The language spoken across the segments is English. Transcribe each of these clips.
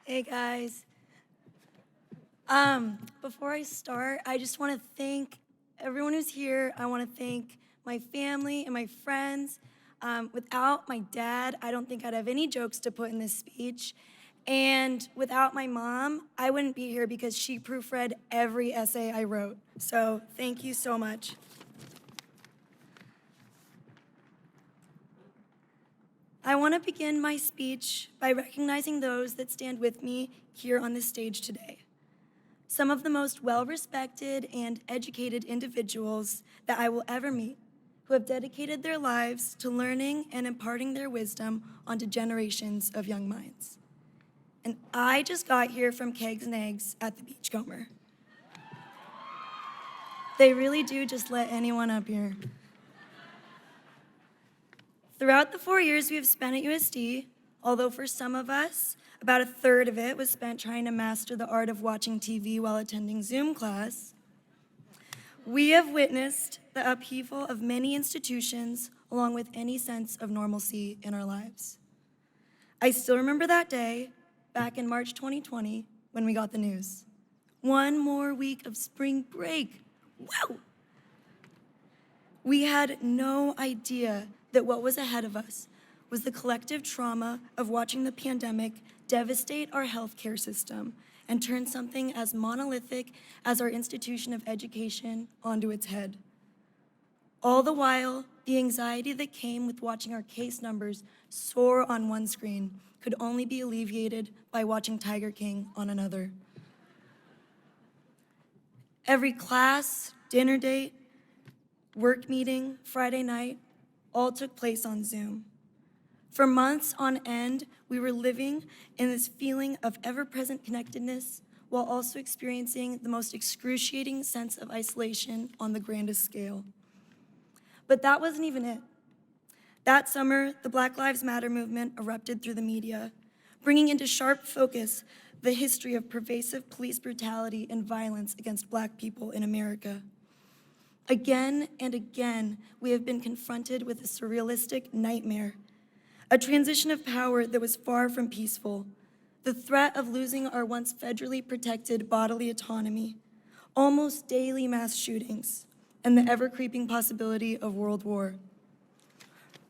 Hey guys. Before I start, I just want to thank everyone who's here. I want to thank my family and my friends. Without my dad, I don't think I'd have any jokes to put in this speech. And without my mom, I wouldn't be here because she proofread every essay I wrote. So thank you so much. I want to begin my speech by recognizing those that stand with me here on this stage today. Some of the most well-respected and educated individuals that I will ever meet, who have dedicated their lives to learning and imparting their wisdom onto generations of young minds. And I just got here from Kegs and Eggs at the Beachcomber. They really do just let anyone up here. Throughout the 4 years we have spent at USD, although for some of us, about a third of it was spent trying to master the art of watching TV while attending Zoom class, we have witnessed the upheaval of many institutions along with any sense of normalcy in our lives. I still remember that day, back in March 2020, when we got the news. One more week of spring break. Wow! We had no idea that what was ahead of us was the collective trauma of watching the pandemic devastate our healthcare system and turn something as monolithic as our institution of education onto its head. All the while, the anxiety that came with watching our case numbers soar on one screen could only be alleviated by watching Tiger King on another. Every class, dinner date, work meeting, Friday night, all took place on Zoom. For months on end, we were living in this feeling of ever-present connectedness while also experiencing the most excruciating sense of isolation on the grandest scale. But that wasn't even it. That summer, the Black Lives Matter movement erupted through the media, bringing into sharp focus the history of pervasive police brutality and violence against Black people in America. Again and again, we have been confronted with a surrealistic nightmare, a transition of power that was far from peaceful, the threat of losing our once federally protected bodily autonomy, almost daily mass shootings, and the ever-creeping possibility of world war.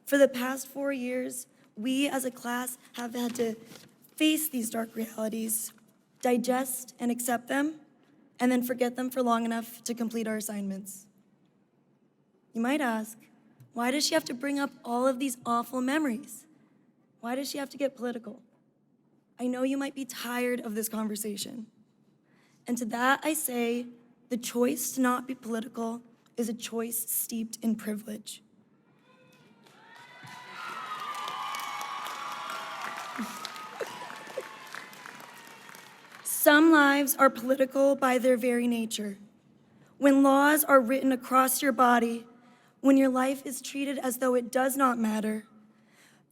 For the past 4 years, we as a class have had to face these dark realities, digest and accept them, and then forget them for long enough to complete our assignments. You might ask, why does she have to bring up all of these awful memories? Why does she have to get political? I know you might be tired of this conversation. And to that I say, the choice to not be political is a choice steeped in privilege. Some lives are political by their very nature. When laws are written across your body, when your life is treated as though it does not matter,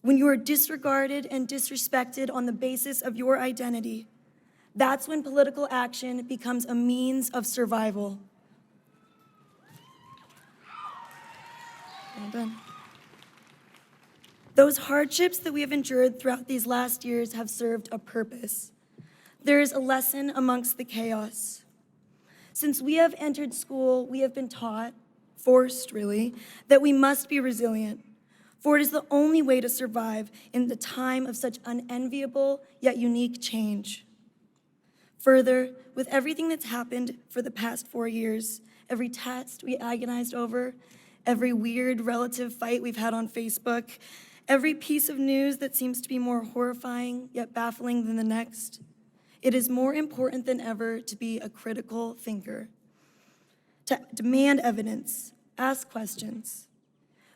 when you are disregarded and disrespected on the basis of your identity, that's when political action becomes a means of survival. Well done. Those hardships that we have endured throughout these last years have served a purpose. There is a lesson amongst the chaos. Since we have entered school, we have been taught, forced really, that we must be resilient, for it is the only way to survive in the time of such unenviable yet unique change. Further, with everything that's happened for the past 4 years, every test we agonized over, every weird relative fight we've had on Facebook, every piece of news that seems to be more horrifying yet baffling than the next, it is more important than ever to be a critical thinker, to demand evidence, ask questions.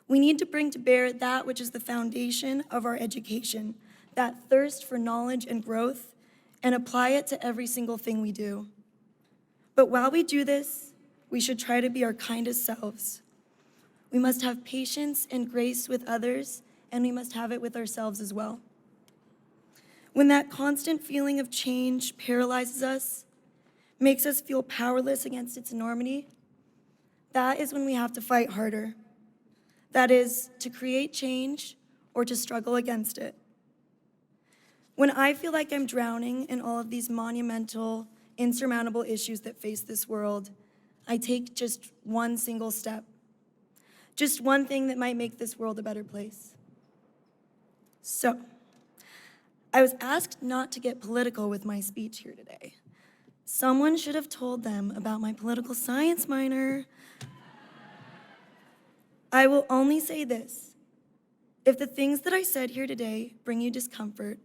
We need to bring to bear that which is the foundation of our education, that thirst for knowledge and growth, and apply it to every single thing we do. But while we do this, we should try to be our kindest selves. We must have patience and grace with others, and we must have it with ourselves as well. When that constant feeling of change paralyzes us, makes us feel powerless against its enormity, that is when we have to fight harder. That is, to create change or to struggle against it. When I feel like I'm drowning in all of these monumental, insurmountable issues that face this world, I take just one single step. Just one thing that might make this world a better place. So, I was asked not to get political with my speech here today. Someone should have told them about my political science minor. I will only say this. If the things that I said here today bring you discomfort,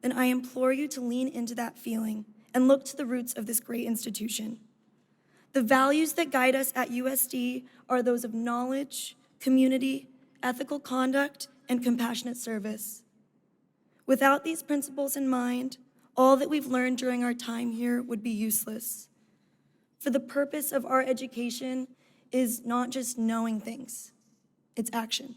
then I implore you to lean into that feeling and look to the roots of this great institution. The values that guide us at USD are those of knowledge, community, ethical conduct, and compassionate service. Without these principles in mind, all that we've learned during our time here would be useless. For the purpose of our education is not just knowing things, it's action.